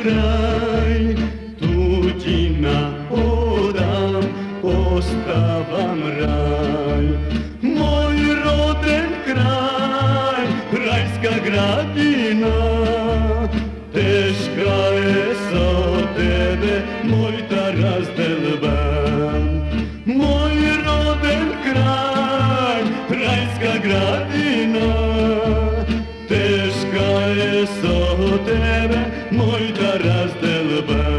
kraj, tuđina odam, ostavam raj. Moj roden kraj, rajska gradina, teška je sa tebe moj ta razdelban. Moj roden kraj, rajska gradina, teška je sa tebe moj ta razdelban.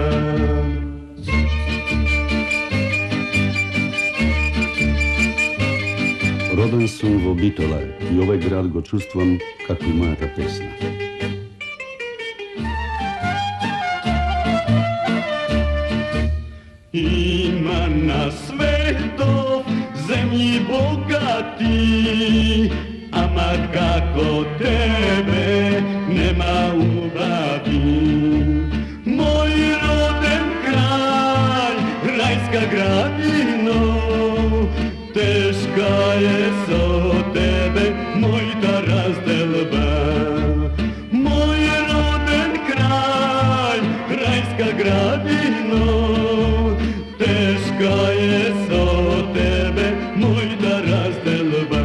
Rodan sam во Bitola i ovaj grad go čustvam kako i moja ta pesna. Ima na svetu zemlji bogati, ama kako tebe nema u babi. Moj roden kraj, rajska gradino, teška je sa tebe moj ta razdelba. Moj roden kraj, rajska gradino, teška je sa tebe moj ta razdelba.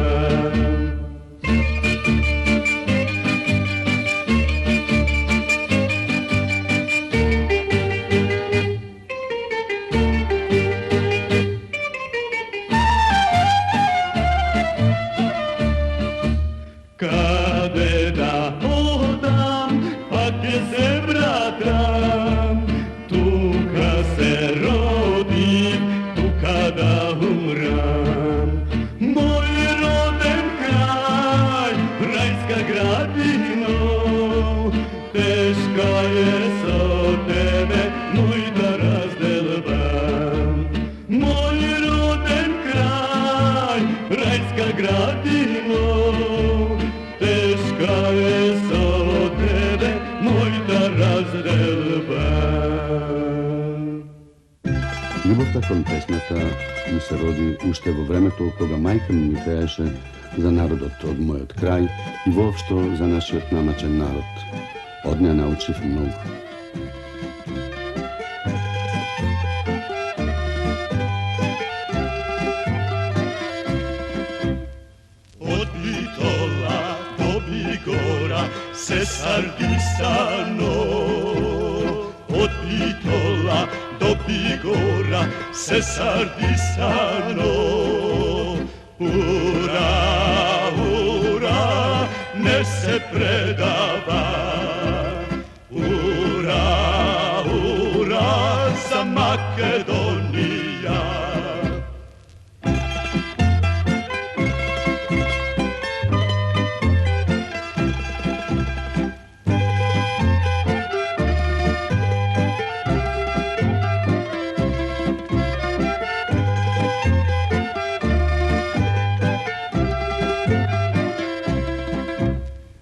Kade da odam, pa gdje se vratam, tu kad se rodim, tu kada umram. Moj roden kraj, rajska gradino, teška je sa tebe moj ta razdelba. Moj roden kraj, rajska gradino, teška je sa tebe moj ta razdelba. Љубовта кон песната ми се роди уште во времето кога мајка ми пееше за народот од мојот крај и воопшто за нашиот намачен народ. Од неа научив многу. Od Bitola do Bigora se sardisano, od Bitola do Bigora se sardisano. Ura, ura, ne se predava. Ura, ura, za Makedonija.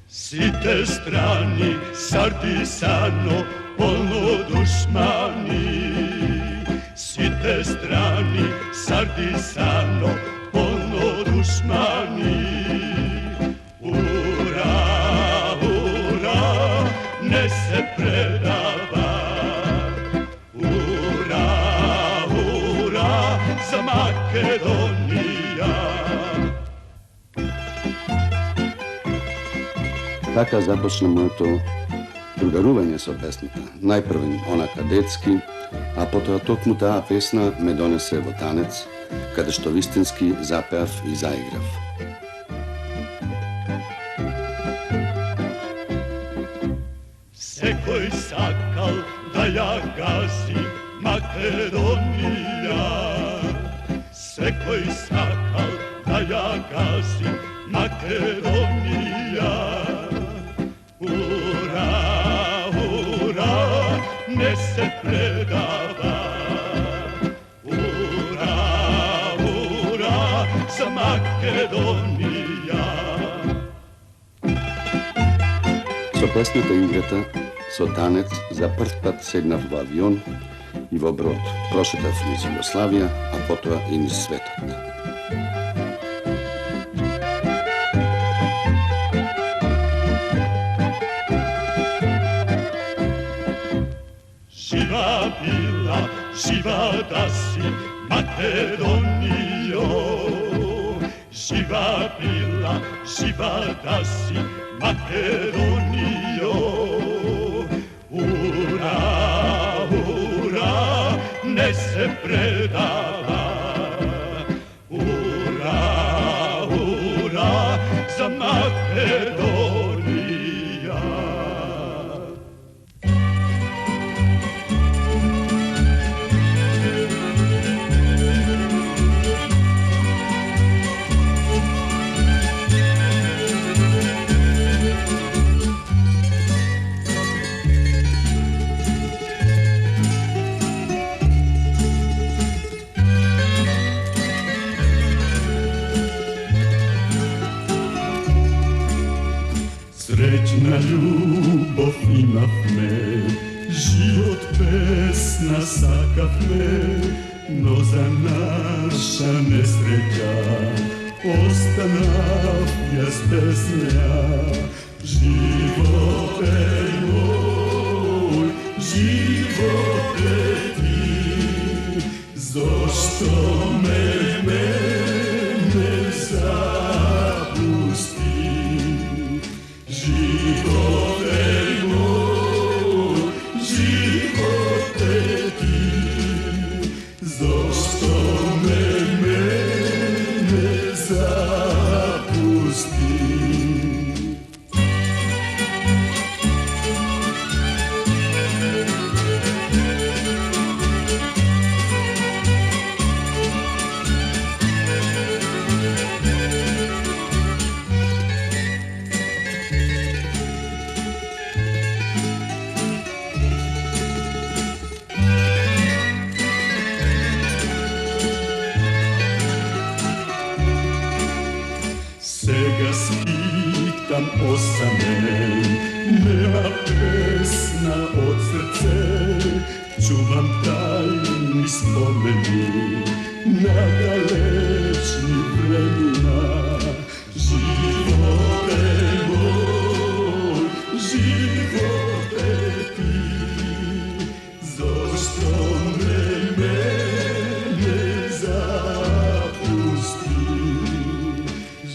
Site strani, sardisano, polno dušmani. Site strani, sardisano, polno dušmani. Ura, ura, ne se predava. Ura, ura, za Makedonija. Така започна моето другарување со песната. Најпрвен она кадетски, а потоа токму таа песна ме донесе во танец, каде што вистински запеав и заиграв. Секој сакал да ја гази Македонија. Секој сакал да ја гази Македонија. Ура, ура, не се предава. Ура, ура, за Македонија. Со песната и играта, со танец, за прв пат седнав во авион и во брод. Прошетав низ Југославија, а потоа и низ светот. živa bila, živa da si Makedonijo. Živa bila, živa da si Makedonijo. Ura, ura, ne se predava. Ura, ura, za Makedonija. Srećna ljubav imahme, život pesna sakahme, no za naša nesreća ostanah jaz bez nja. Živote moj, živote ti, zašto mene zapusti? Živote moj, živote ti, zašto mene zapusti? Сега spitam osamljen, nema pesna od srce, čuvam tajni spomeni na dalečni vremena. Živote moj, živote ti, zašto mene zapusti?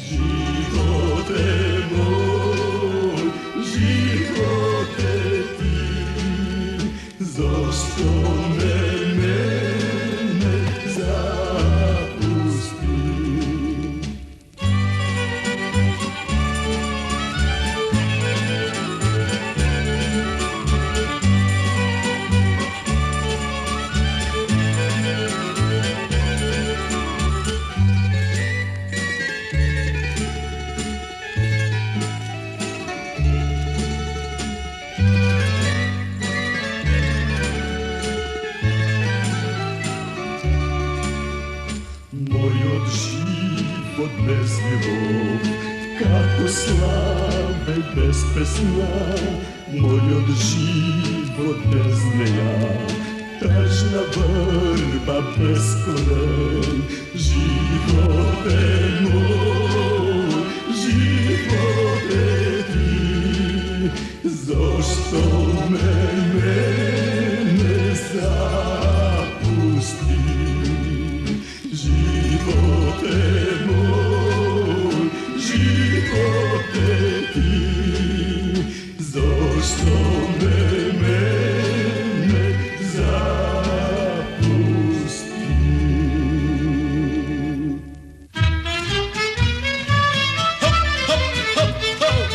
Živote moj, živote ti, zašto mene zapusti? Moj od život bez ljubov, kako slave bez pesna. Moj od život bez neja, tažna vrba bez koren. Živote moj, živote ti, zašto mene zapusti? Živote moj, živote ti, zašto mene zapusti? Hop, hop, hop, hop!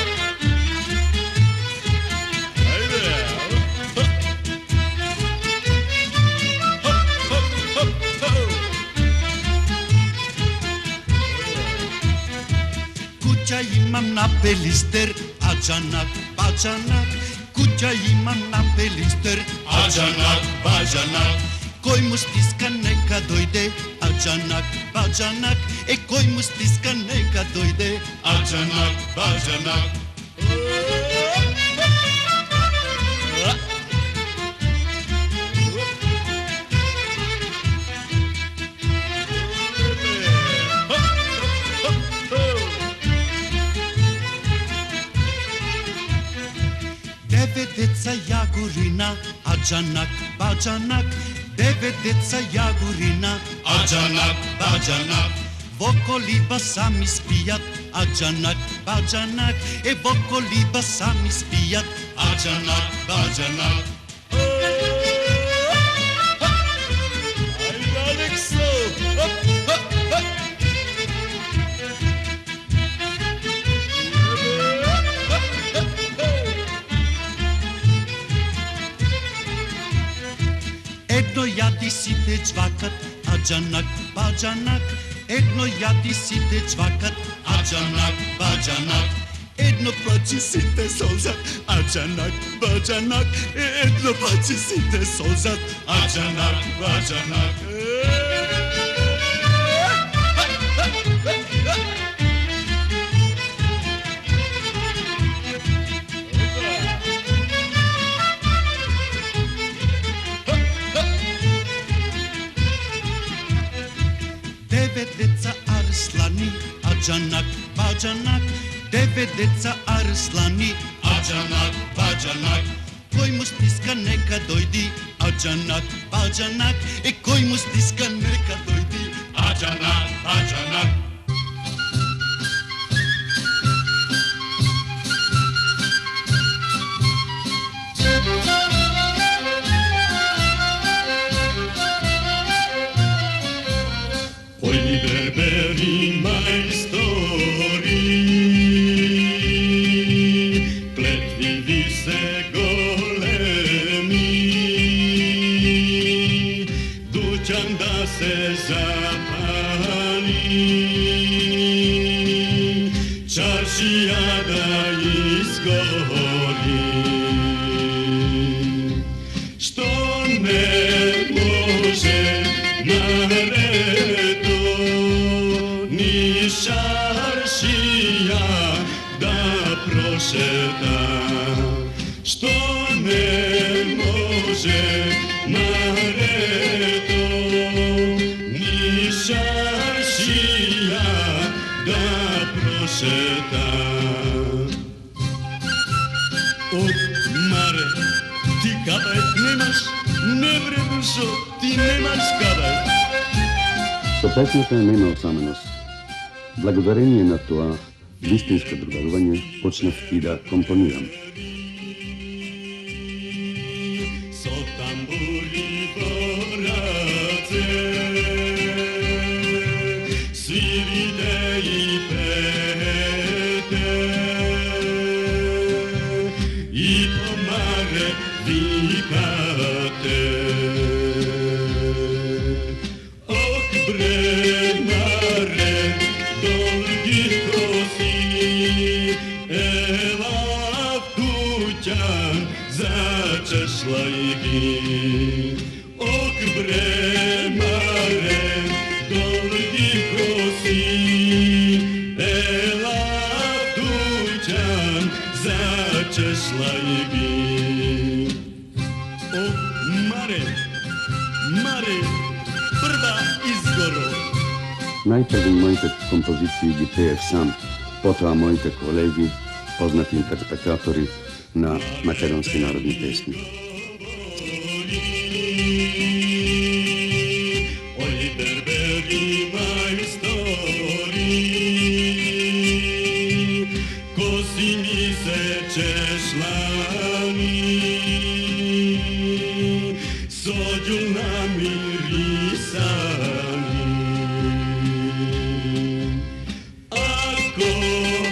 Ajde! Hop! Hop, hop, hop, hop! Kuća imam na pelister, ađanak, bađanak. Kuća imam na pelister, Ađanak, bađanak, koj mu stiska neka dojde, ađanak, bađanak. Koj mu stiska neka dojde, ađanak, bađanak. Devedeca Jagorina, Аджанак, баджанак, 9 деца јагурина. Аджанак, баджанак, во колиба сами спијат. Аджанак, баджанак, во колиба сами спијат. Аджанак, баджанак. Ајде, Алексо! Едно јади сите чвакат, аджанак, баджанак. Едно јади сите чвакат, аджанак, баджанак. Едно плаче сите солзат, аджанак, баджанак. Едно плаче сите солзат, аджанак, баджанак. Деца арслани, аджанак, баджанак. 9 деца арслани, аджанак, баджанак. Кој му стиска нека дојди, аджанак, баджанак. Кој му стиска нека дојди, аджанак, баджанак. Ой, бербери мајстори, клетви ви се големи, дуќан да се запали, чаршија да изгори. Што не може наредо, ни чаршија да прошета. Што не може наредо, ни чаршија да прошета. От маре, ти кабајт немаш, не бре душо, ти немаш кабајт. Со песната нема осаменост. Благодарение на тоа вистинско другарување почнав и да компонирам. Со тамбури во раце, свирите и пеете, и по маре викате. Ох, бре, маре, долги коси, ела в куќан зачешла и ги. Ох, бре, маре, долги коси, ела в куќан зачешла и ги. Ох, маре, маре, прва изгоро. Најпрви моите композиции ги пеев сам, потоа моите колеги, познати интерпретатори на македонски народни песни. Ой, бербери мајстори, коси ми се чешлани, со ѓулна мирисани. Ако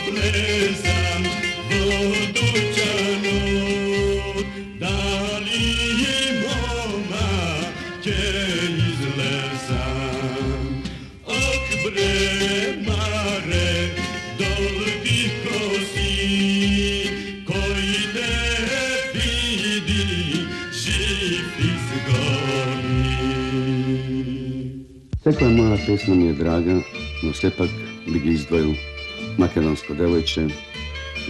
влезам во дуќанот, дали мома ќе излезам? Ох, бре, маре, долги коси, кој те види, жив изгони. Секоја моја песна ми е драга, но сепак би ги издвоил Македонско девојче,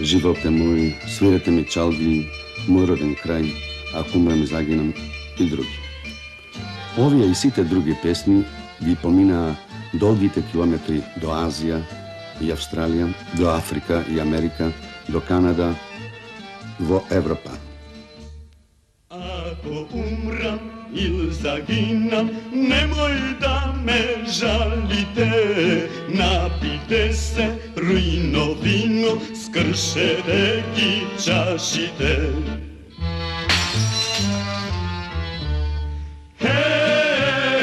Живот е мој, Свирете ми чалги, Мој роден крај, Ако умрем и загинам и други. Овие и сите други песни ги поминаа долгите километри до Азија и Австралија, до Африка и Америка, до Канада, во Европа. Ако Ako umram ili zaginam, nemoj da me žalite. Napite se rujno vino, s krše reki čašite. Hej,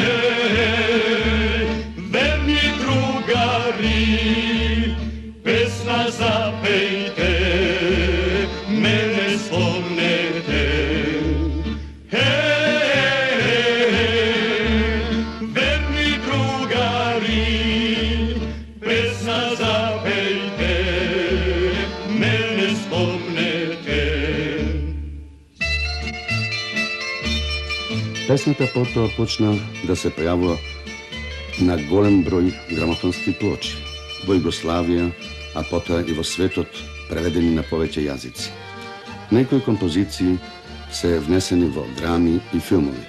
verni drugari, pesna zapejte, mene spomnete. Verni drugari, pesna zapejte, mene spomnete. Песната потоа почна да се појавува на голем број грамофонски плочи во Југославија, а потоа и во светот, преведени на повеќе јазици. Некои композиции се внесени во драми и филмови.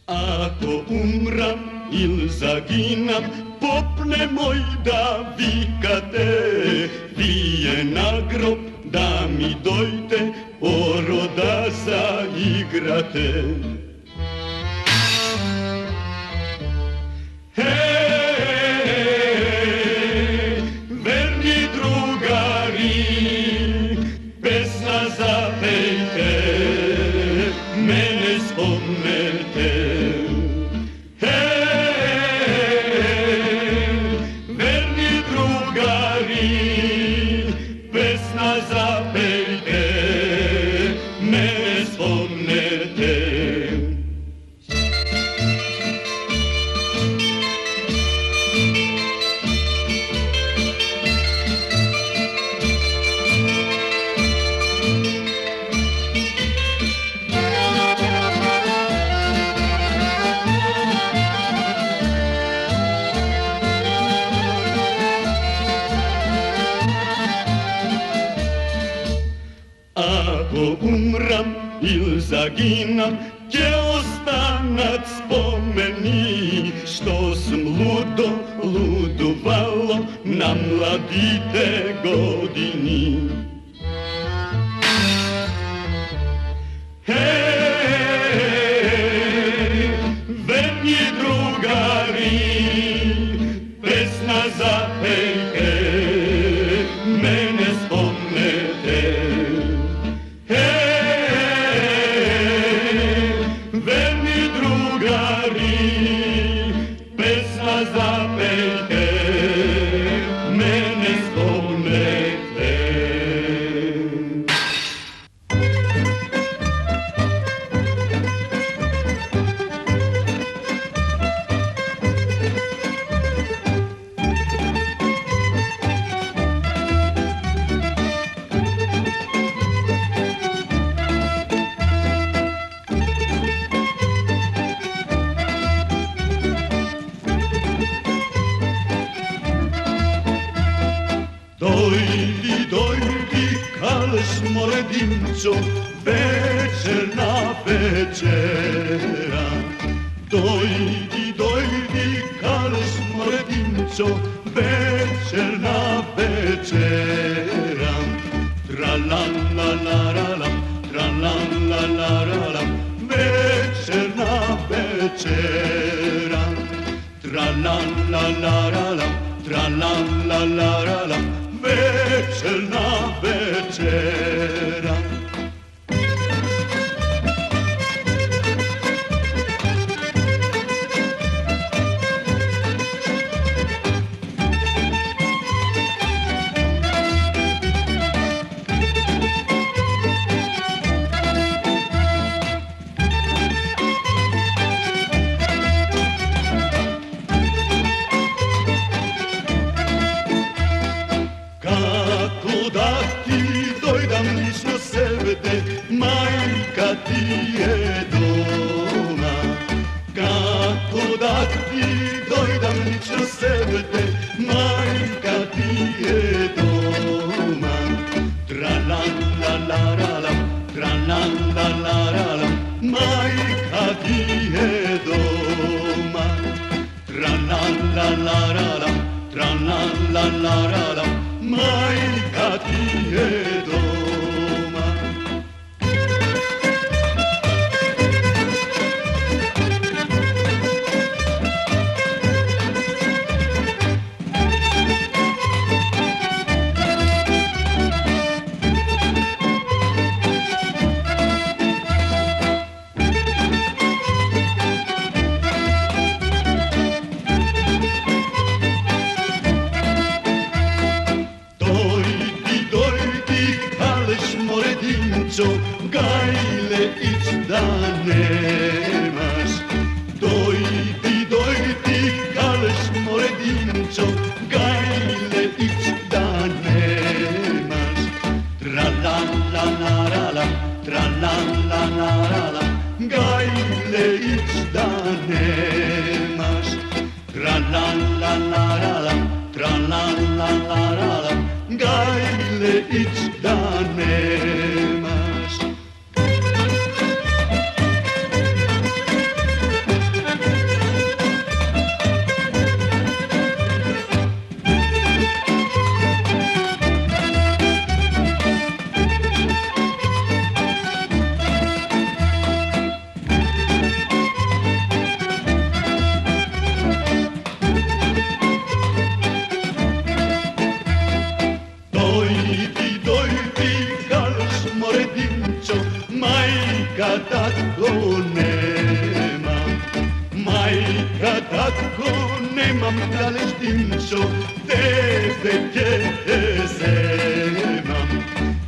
Ако умрам или загинам, поп немој да викате. Вие на гроб да ми дојде, оро да заиграте. Хей, верни другари, песна запейте, мене спомнете. Верни другари, песна запейте, мене спомнете. Ако умрам или загинам, ќе останат спомени, што сум лудувало на младите години. Хей, верни другари, песна запейте, мене спомнете. Верни другари, песна запейте, мене спомнете. Dojdi, dojdi, kaleš more dimco, večerna večera. Dojdi, dojdi, kaleš more dimco, večerna večera. Tra-la-la-la-la-la, tra-la-la-la-la-la, večerna večera. Tra-la-la-la-la-la, tra-la-la-la-la-la, večerna večera. Kako da ti dojdam lično sebe, majka ti je doma. Kako da ti dojdam lično sebe, majka ti je doma. Tra-la-la-la-la-la, tra-la-la-la-la, majka ti je doma. Tra-la-la-la-la-la, tra la la la la la, majka ti je doma. Gajle ić da nemaš, dojdi, kaleš moredinčo, gajle ić da nemaš. Tra la la la la la, tra la la la la la, gajle ić da nemaš. Tra la la la la la, tra la la la la la, gajle ić da nemaš. Majka tako nemam, kaleš dinčo, tebe kezemam.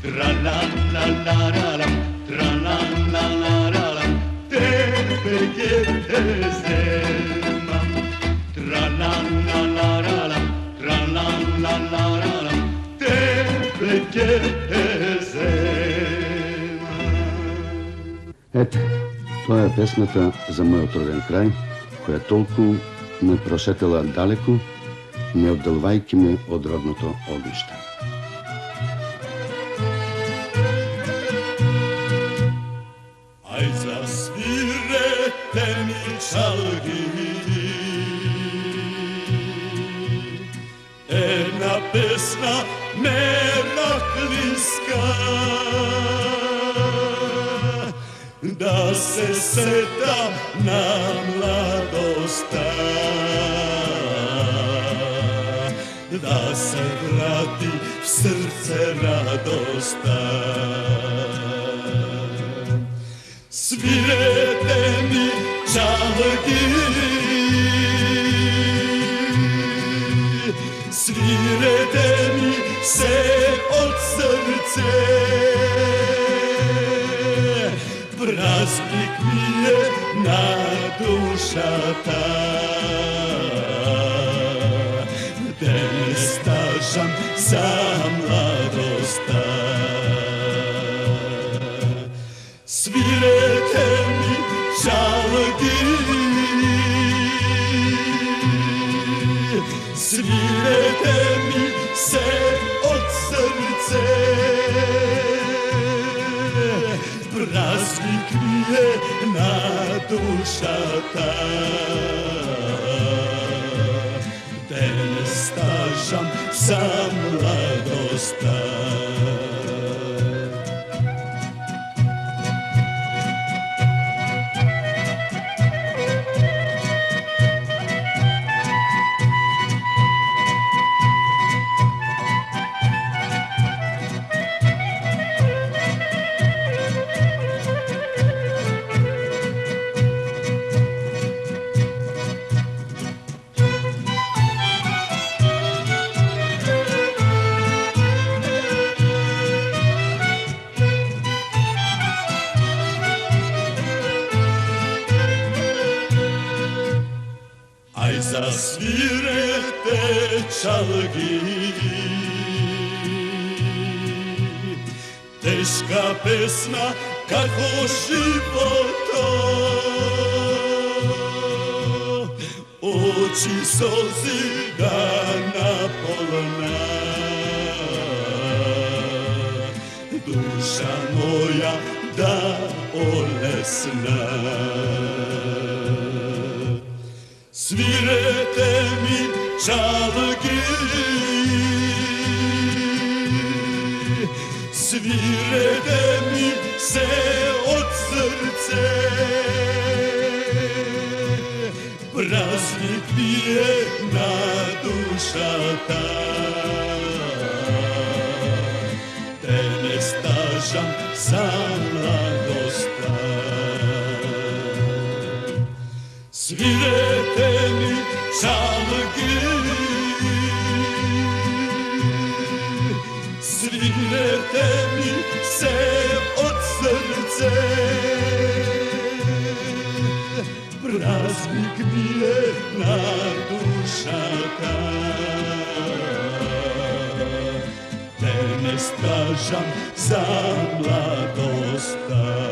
Tra la la la la la, tra la la la la la, tebe kezemam. Tra la la la la la, tra la la la la la, tebe kezemam. Ете, тоа е песната за мојот роден крај, која толку ме прошетела далеку, не оддалвајќи ме од родното огниште. Ај засвирете ми чалги, една песна мелахлиска, da se setam na mladosta, da se vrati v srce radosta. Svirete mi čalgi, svirete mi se od srce, praznik mi je na dušata, gde ne stažam za mladosta. Svirete mi čalgi, svirete mi se od srce, praznik mi je na dušata, gde ne stažam za mladosta. Zasvirete čalgi, teška pesma kako životo, oči solzi da napolna, duša moja da olesna. Svirete mi çalgı, svirete mi se od srce. Praznik mi je na duša ta, te ne stažam za mladosta. Svirete mi çalgı, svirete mi se od srce. Praznik mi je na duša ta, te ne stažam za mladosta.